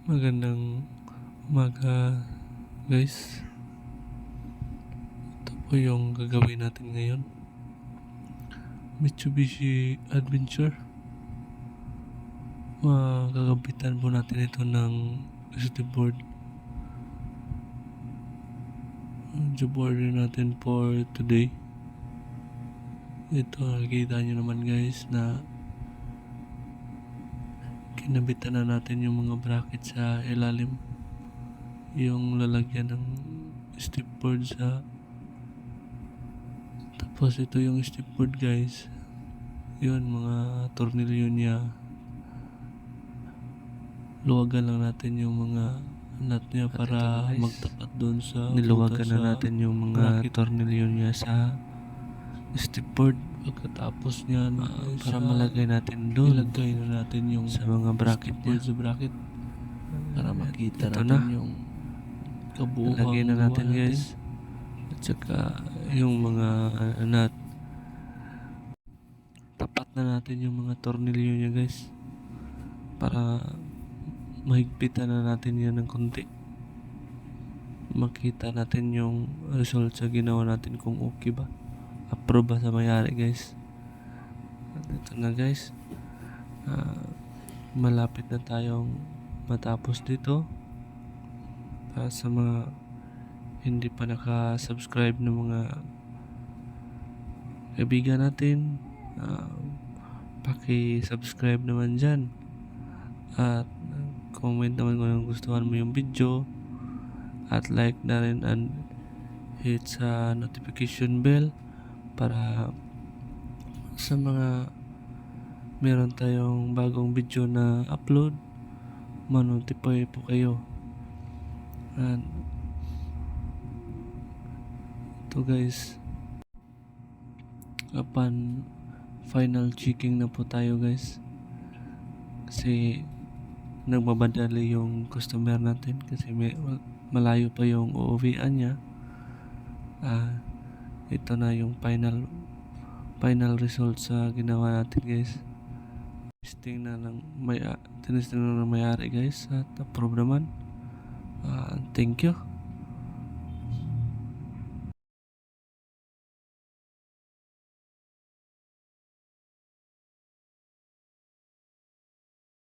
Magandang umaga guys. Ito po yung gagawin natin ngayon. Mitsubishi Adventure. Gagabitan po natin ito ng SD board. Ang job order natin for today. Ito, nakikita nyo naman guys na kinabitan na natin yung mga bracket sa ilalim. Yung lalagyan ng step board sa tapos ito yung step board guys. Yun, mga tornilyo niya. Luwagan lang natin yung mga nut niya para magtapat doon sa niluwagan na natin yung mga tornilyo niya sa step board. Pagkatapos niyan para malagay natin doon, ilagay na natin yung sa mga bracket niya sa bracket para makita ito natin na yung kabuuan. Lagyan na natin guys at saka yung mga nut. Tapat na natin yung mga tornilyo niya guys para mahigpitan na natin yan ng konti. Makita natin yung result sa ginawa natin kung okay ba, approve ba sa mayari guys. At ito na guys, malapit na tayong matapos dito. Para sa mga hindi pa nakasubscribe ng mga kaibigan natin, paki-subscribe naman dyan at comment naman kung gustuhan mo yung video at like na rin and hit sa notification bell para sa mga meron tayong bagong video na upload, ma-notify po kayo. And ito guys, upon final checking na po tayo guys kasi nagmabadali yung customer natin kasi malayo pa yung uuwian niya. Ito na yung final result sa ginawa natin guys. Tinesting na ng may-ari guys at approve naman. Thank you.